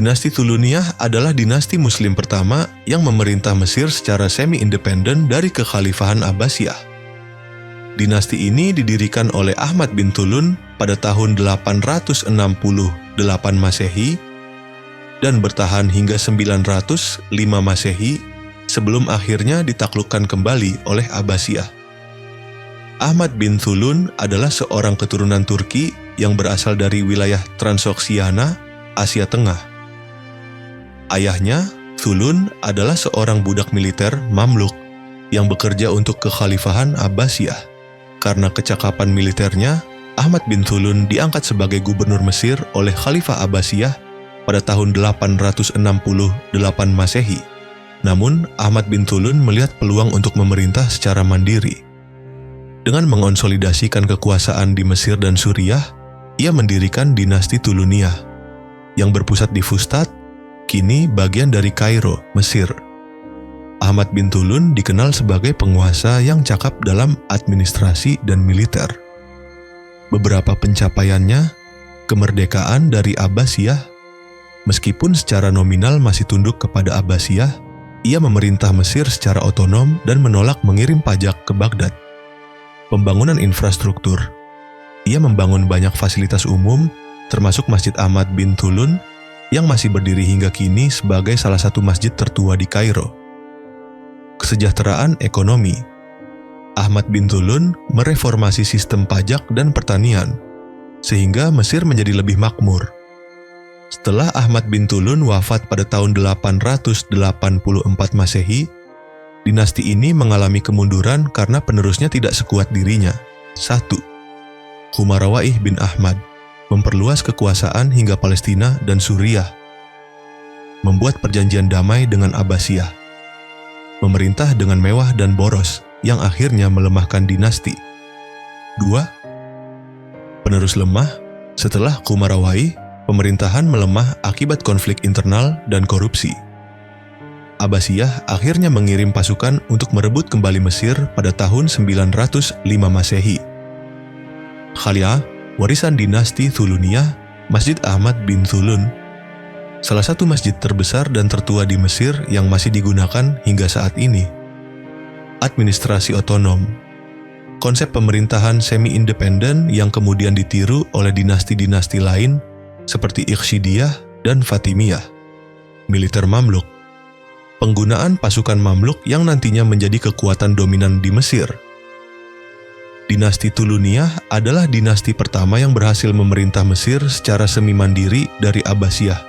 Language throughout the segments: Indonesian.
Dinasti Tuluniyah adalah dinasti Muslim pertama yang memerintah Mesir secara semi-independen dari kekhalifahan Abbasiyah. Dinasti ini didirikan oleh Ahmad bin Tulun pada tahun 868 Masehi dan bertahan hingga 905 Masehi sebelum akhirnya ditaklukkan kembali oleh Abbasiyah. Ahmad bin Tulun adalah seorang keturunan Turki yang berasal dari wilayah Transoksiana, Asia Tengah. Ayahnya, Tulun, adalah seorang budak militer Mamluk yang bekerja untuk kekhalifahan Abbasiyah. Karena kecakapan militernya, Ahmad bin Tulun diangkat sebagai gubernur Mesir oleh Khalifah Abbasiyah pada tahun 868 Masehi. Namun, Ahmad bin Tulun melihat peluang untuk memerintah secara mandiri. Dengan mengonsolidasikan kekuasaan di Mesir dan Suriah, ia mendirikan dinasti Tuluniyah yang berpusat di Fustat, kini bagian dari Kairo, Mesir. Ahmad bin Tulun dikenal sebagai penguasa yang cakap dalam administrasi dan militer. Beberapa pencapaiannya, kemerdekaan dari Abbasiyah. Meskipun secara nominal masih tunduk kepada Abbasiyah, ia memerintah Mesir secara otonom dan menolak mengirim pajak ke Baghdad. Pembangunan infrastruktur. Ia membangun banyak fasilitas umum, termasuk Masjid Ahmad bin Tulun, yang masih berdiri hingga kini sebagai salah satu masjid tertua di Kairo. Kesejahteraan ekonomi. Ahmad bin Tulun mereformasi sistem pajak dan pertanian, sehingga Mesir menjadi lebih makmur. Setelah Ahmad bin Tulun wafat pada tahun 884 Masehi, dinasti ini mengalami kemunduran karena penerusnya tidak sekuat dirinya. 1. Khumarawaih bin Ahmad memperluas kekuasaan hingga Palestina dan Suriah, membuat perjanjian damai dengan Abbasiyah, memerintah dengan mewah dan boros yang akhirnya melemahkan dinasti. 2. Penerus lemah. Setelah Khumarawaih, pemerintahan melemah akibat konflik internal dan korupsi. Abbasiyah akhirnya mengirim pasukan untuk merebut kembali Mesir pada tahun 905 Masehi. Khalia, warisan dinasti Tuluniyah, Masjid Ahmad bin Tulun, salah satu masjid terbesar dan tertua di Mesir yang masih digunakan hingga saat ini. Administrasi otonom. Konsep pemerintahan semi-independen yang kemudian ditiru oleh dinasti-dinasti lain seperti Ikhshidiyah dan Fatimiyah. Militer Mamluk. Penggunaan pasukan Mamluk yang nantinya menjadi kekuatan dominan di Mesir. Dinasti Tuluniyah adalah dinasti pertama yang berhasil memerintah Mesir secara semi-mandiri dari Abbasiyah.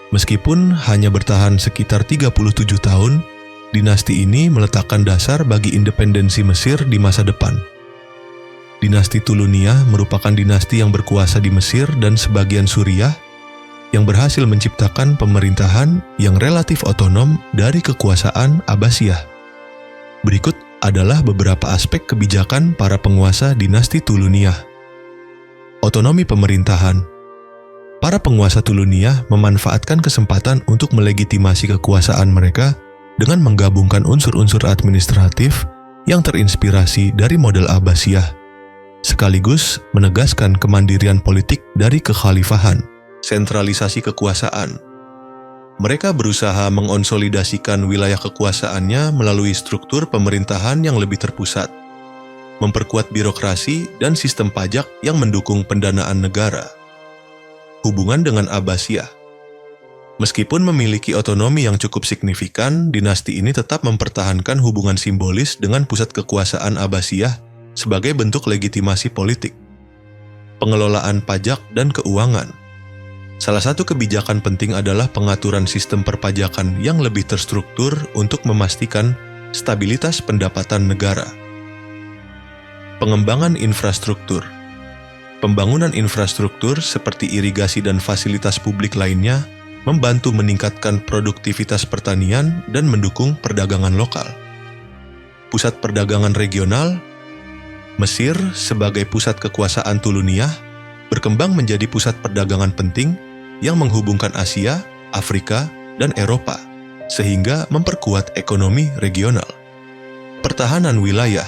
Meskipun hanya bertahan sekitar 37 tahun, dinasti ini meletakkan dasar bagi independensi Mesir di masa depan. Dinasti Tuluniyah merupakan dinasti yang berkuasa di Mesir dan sebagian Suriah, yang berhasil menciptakan pemerintahan yang relatif otonom dari kekuasaan Abbasiyah. Berikut adalah beberapa aspek kebijakan para penguasa dinasti Tuluniyah. Otonomi pemerintahan. Para penguasa Tuluniyah memanfaatkan kesempatan untuk melegitimasi kekuasaan mereka dengan menggabungkan unsur-unsur administratif yang terinspirasi dari model Abbasiyah, sekaligus menegaskan kemandirian politik dari kekhalifahan. Sentralisasi kekuasaan. Mereka berusaha mengonsolidasikan wilayah kekuasaannya melalui struktur pemerintahan yang lebih terpusat, memperkuat birokrasi dan sistem pajak yang mendukung pendanaan negara. Hubungan dengan Abbasiyah. Meskipun memiliki otonomi yang cukup signifikan, dinasti ini tetap mempertahankan hubungan simbolis dengan pusat kekuasaan Abbasiyah sebagai bentuk legitimasi politik. Pengelolaan pajak dan keuangan. Salah satu kebijakan penting adalah pengaturan sistem perpajakan yang lebih terstruktur untuk memastikan stabilitas pendapatan negara. Pengembangan infrastruktur. Pembangunan infrastruktur seperti irigasi dan fasilitas publik lainnya membantu meningkatkan produktivitas pertanian dan mendukung perdagangan lokal. Pusat perdagangan regional. Mesir sebagai pusat kekuasaan Tuluniyah berkembang menjadi pusat perdagangan penting yang menghubungkan Asia, Afrika, dan Eropa, sehingga memperkuat ekonomi regional. Pertahanan wilayah.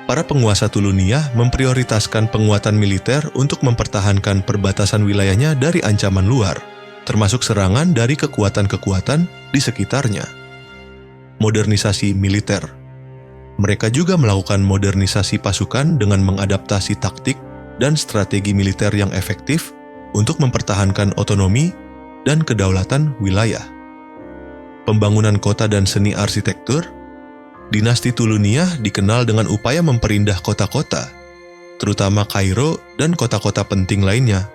Para penguasa Tuluniyah memprioritaskan penguatan militer untuk mempertahankan perbatasan wilayahnya dari ancaman luar, termasuk serangan dari kekuatan-kekuatan di sekitarnya. Modernisasi militer. Mereka juga melakukan modernisasi pasukan dengan mengadaptasi taktik dan strategi militer yang efektif untuk mempertahankan otonomi dan kedaulatan wilayah. Pembangunan kota dan seni arsitektur. Dinasti Tuluniyah dikenal dengan upaya memperindah kota-kota, terutama Kairo dan kota-kota penting lainnya,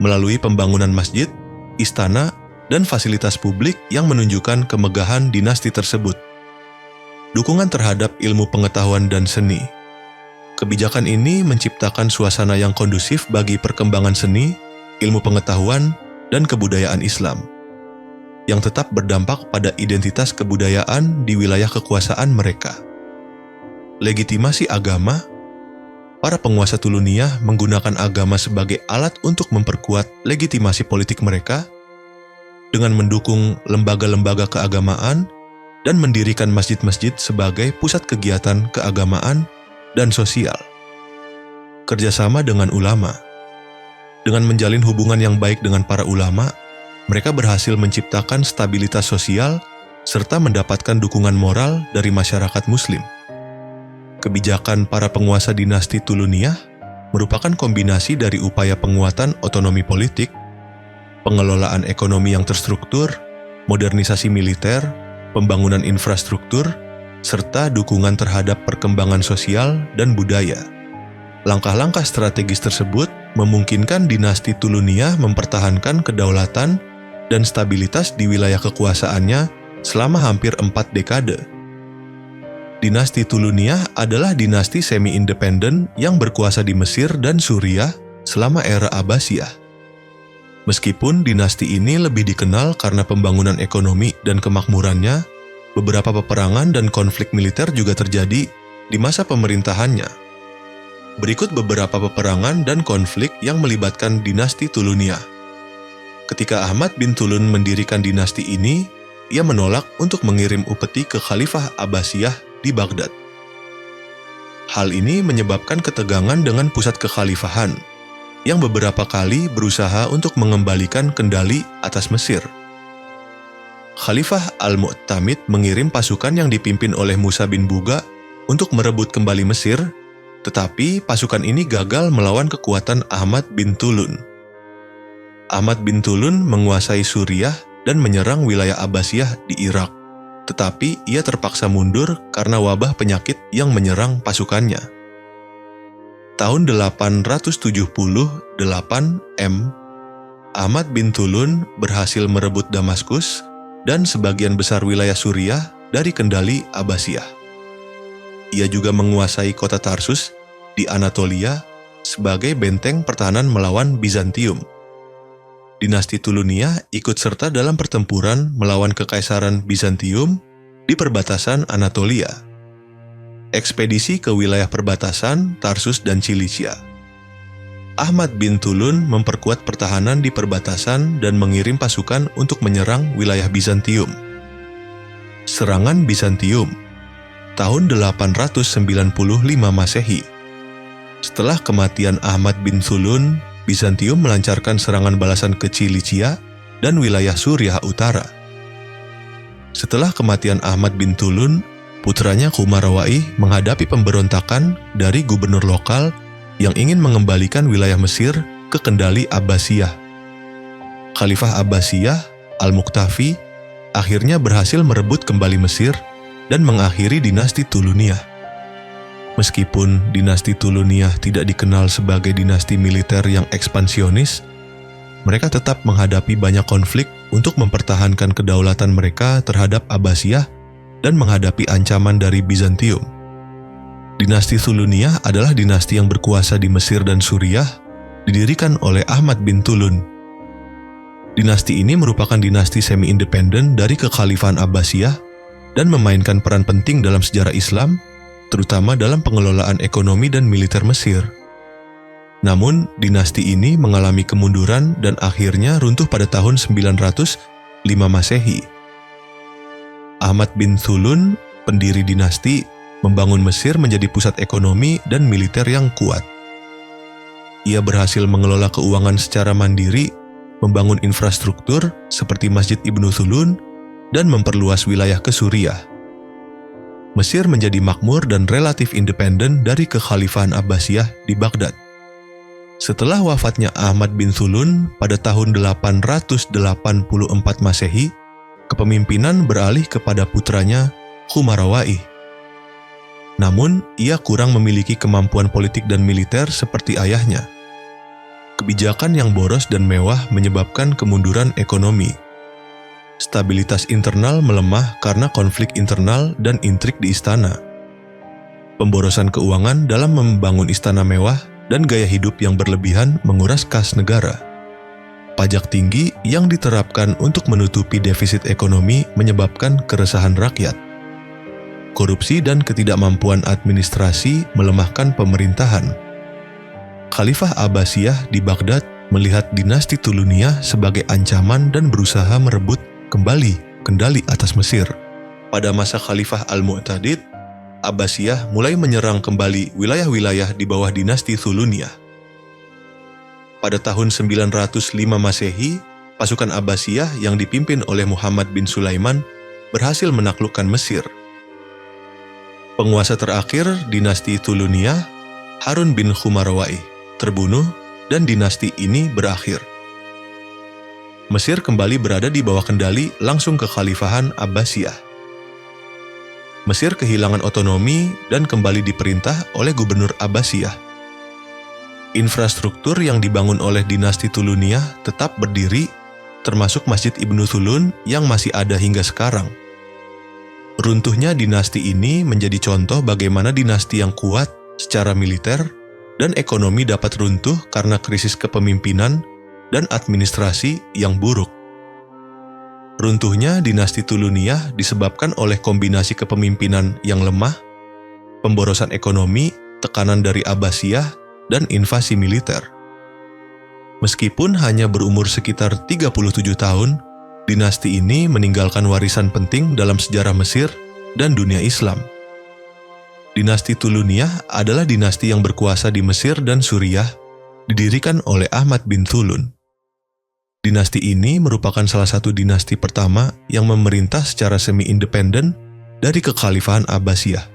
melalui pembangunan masjid, istana, dan fasilitas publik yang menunjukkan kemegahan dinasti tersebut. Dukungan terhadap ilmu pengetahuan dan seni. Kebijakan ini menciptakan suasana yang kondusif bagi perkembangan seni, ilmu pengetahuan, dan kebudayaan Islam, yang tetap berdampak pada identitas kebudayaan di wilayah kekuasaan mereka. Legitimasi agama. Para penguasa Tuluniyah menggunakan agama sebagai alat untuk memperkuat legitimasi politik mereka dengan mendukung lembaga-lembaga keagamaan dan mendirikan masjid-masjid sebagai pusat kegiatan keagamaan dan sosial. Kerjasama dengan ulama. Dengan menjalin hubungan yang baik dengan para ulama, mereka berhasil menciptakan stabilitas sosial serta mendapatkan dukungan moral dari masyarakat Muslim. Kebijakan para penguasa dinasti Tuluniyah merupakan kombinasi dari upaya penguatan otonomi politik, pengelolaan ekonomi yang terstruktur, modernisasi militer, pembangunan infrastruktur, serta dukungan terhadap perkembangan sosial dan budaya. Langkah-langkah strategis tersebut memungkinkan dinasti Tuluniyah mempertahankan kedaulatan dan stabilitas di wilayah kekuasaannya selama hampir 4 dekade. Dinasti Tuluniyah adalah dinasti semi-independen yang berkuasa di Mesir dan Suriah selama era Abbasiyah. Meskipun dinasti ini lebih dikenal karena pembangunan ekonomi dan kemakmurannya, beberapa peperangan dan konflik militer juga terjadi di masa pemerintahannya. Berikut beberapa peperangan dan konflik yang melibatkan dinasti Tuluniyah. Ketika Ahmad bin Tulun mendirikan dinasti ini, ia menolak untuk mengirim upeti ke Khalifah Abbasiyah di Baghdad. Hal ini menyebabkan ketegangan dengan pusat kekhalifahan, yang beberapa kali berusaha untuk mengembalikan kendali atas Mesir. Khalifah Al-Mu'tamid mengirim pasukan yang dipimpin oleh Musa bin Buga untuk merebut kembali Mesir, tetapi pasukan ini gagal melawan kekuatan Ahmad bin Tulun. Ahmad bin Tulun menguasai Suriah dan menyerang wilayah Abbasiyah di Irak, tetapi ia terpaksa mundur karena wabah penyakit yang menyerang pasukannya. Tahun 878 M, Ahmad bin Tulun berhasil merebut Damaskus dan sebagian besar wilayah Suriah dari kendali Abbasiyah. Ia juga menguasai kota Tarsus di Anatolia sebagai benteng pertahanan melawan Bizantium. Dinasti Tuluniyah ikut serta dalam pertempuran melawan Kekaisaran Bizantium di perbatasan Anatolia. Ekspedisi ke wilayah perbatasan Tarsus dan Cilicia. Ahmad bin Tulun memperkuat pertahanan di perbatasan dan mengirim pasukan untuk menyerang wilayah Bizantium. Serangan Bizantium tahun 895 Masehi. Setelah kematian Ahmad bin Tulun, Bizantium melancarkan serangan balasan ke Cilicia dan wilayah Suriah Utara. Setelah kematian Ahmad bin Tulun, putranya Qumarawai menghadapi pemberontakan dari gubernur lokal yang ingin mengembalikan wilayah Mesir ke kendali Abbasiyah. Khalifah Abbasiyah, Al-Muqtafi, akhirnya berhasil merebut kembali Mesir dan mengakhiri dinasti Tuluniyah. Meskipun dinasti Tuluniyah tidak dikenal sebagai dinasti militer yang ekspansionis, mereka tetap menghadapi banyak konflik untuk mempertahankan kedaulatan mereka terhadap Abbasiyah dan menghadapi ancaman dari Bizantium. Dinasti Tuluniyah adalah dinasti yang berkuasa di Mesir dan Suriah, didirikan oleh Ahmad bin Tulun. Dinasti ini merupakan dinasti semi-independen dari kekhalifahan Abbasiyah dan memainkan peran penting dalam sejarah Islam, terutama dalam pengelolaan ekonomi dan militer Mesir. Namun, dinasti ini mengalami kemunduran dan akhirnya runtuh pada tahun 905 Masehi. Ahmad bin Tulun, pendiri dinasti, membangun Mesir menjadi pusat ekonomi dan militer yang kuat. Ia berhasil mengelola keuangan secara mandiri membangun infrastruktur seperti Masjid Ibnu Thulun, dan memperluas wilayah ke Suriah. Mesir menjadi makmur dan relatif independen dari kekhalifahan Abbasiyah di Baghdad. Setelah wafatnya Ahmad bin Thulun pada tahun 884 Masehi, kepemimpinan beralih kepada putranya Khumarawai. Namun, ia kurang memiliki kemampuan politik dan militer seperti ayahnya. Kebijakan yang boros dan mewah menyebabkan kemunduran ekonomi. Stabilitas internal melemah karena konflik internal dan intrik di istana. Pemborosan keuangan dalam membangun istana mewah dan gaya hidup yang berlebihan menguras kas negara. Pajak tinggi yang diterapkan untuk menutupi defisit ekonomi menyebabkan keresahan rakyat. Korupsi dan ketidakmampuan administrasi melemahkan pemerintahan. Khalifah Abbasiyah di Baghdad melihat dinasti Tuluniyah sebagai ancaman dan berusaha merebut kembali kendali atas Mesir. Pada masa Khalifah Al-Mu'tadid, Abbasiyah mulai menyerang kembali wilayah-wilayah di bawah dinasti Tuluniyah. Pada tahun 905 Masehi, pasukan Abbasiyah yang dipimpin oleh Muhammad bin Sulaiman berhasil menaklukkan Mesir. Penguasa terakhir dinasti Tuluniyah, Harun bin Khumarawai, terbunuh dan dinasti ini berakhir. Mesir kembali berada di bawah kendali langsung kekhalifahan Abbasiyah. Mesir kehilangan otonomi dan kembali diperintah oleh gubernur Abbasiyah. Infrastruktur yang dibangun oleh dinasti Tuluniyah tetap berdiri, termasuk Masjid Ibnu Thulun yang masih ada hingga sekarang. Runtuhnya dinasti ini menjadi contoh bagaimana dinasti yang kuat secara militer dan ekonomi dapat runtuh karena krisis kepemimpinan dan administrasi yang buruk. Runtuhnya dinasti Tuluniyah disebabkan oleh kombinasi kepemimpinan yang lemah, pemborosan ekonomi, tekanan dari Abbasiyah, dan invasi militer. Meskipun hanya berumur sekitar 37 tahun, dinasti ini meninggalkan warisan penting dalam sejarah Mesir dan dunia Islam. Dinasti Tuluniyah adalah dinasti yang berkuasa di Mesir dan Suriah, didirikan oleh Ahmad bin Thulun. Dinasti ini merupakan salah satu dinasti pertama yang memerintah secara semi-independen dari kekhalifahan Abbasiyah.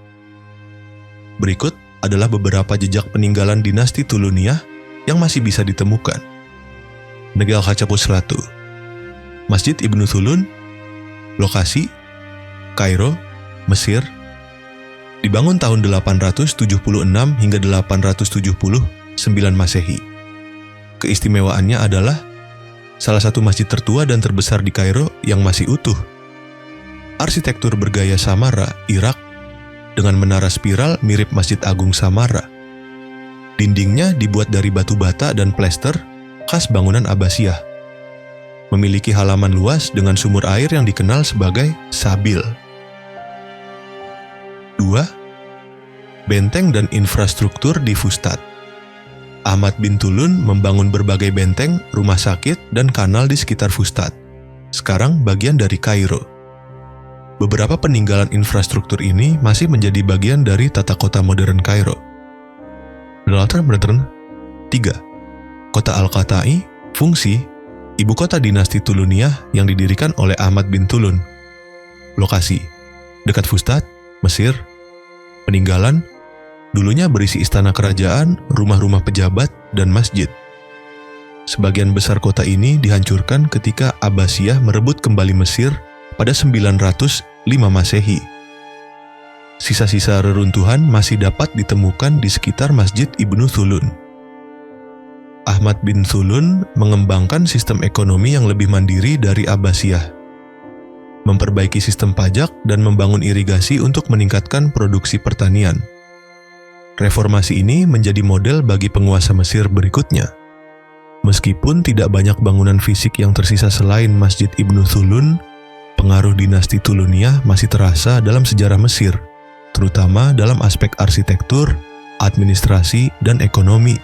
Berikut adalah beberapa jejak peninggalan dinasti Tuluniyah yang masih bisa ditemukan. Negel Hatshepsut 1, Masjid Ibnu Thulun, lokasi Kairo, Mesir, dibangun tahun 876 hingga 879 Masehi. Keistimewaannya adalah salah satu masjid tertua dan terbesar di Kairo yang masih utuh. Arsitektur bergaya Samarra, Irak, dengan menara spiral mirip Masjid Agung Samarra. Dindingnya dibuat dari batu bata dan plester khas bangunan Abbasiyah. Memiliki halaman luas dengan sumur air yang dikenal sebagai Sabil. 2. Benteng dan infrastruktur di Fustat. Ahmad bin Thulun membangun berbagai benteng, rumah sakit, dan kanal di sekitar Fustat, sekarang bagian dari Kairo. Beberapa peninggalan infrastruktur ini masih menjadi bagian dari tata kota modern Kairo. 3. Kota Al-Qatai, fungsi, ibu kota dinasti Tuluniyah yang didirikan oleh Ahmad bin Thulun. Lokasi, dekat Fustat, Mesir. Peninggalan, dulunya berisi istana kerajaan, rumah-rumah pejabat, dan masjid. Sebagian besar kota ini dihancurkan ketika Abbasiyah merebut kembali Mesir pada 905 Masehi. Sisa-sisa reruntuhan masih dapat ditemukan di sekitar Masjid Ibnu Thulun. Ahmad bin Thulun mengembangkan sistem ekonomi yang lebih mandiri dari Abbasiyah, memperbaiki sistem pajak dan membangun irigasi untuk meningkatkan produksi pertanian. Reformasi ini menjadi model bagi penguasa Mesir berikutnya. Meskipun tidak banyak bangunan fisik yang tersisa selain Masjid Ibnu Thulun, pengaruh dinasti Tuluniyah masih terasa dalam sejarah Mesir, terutama dalam aspek arsitektur, administrasi, dan ekonomi.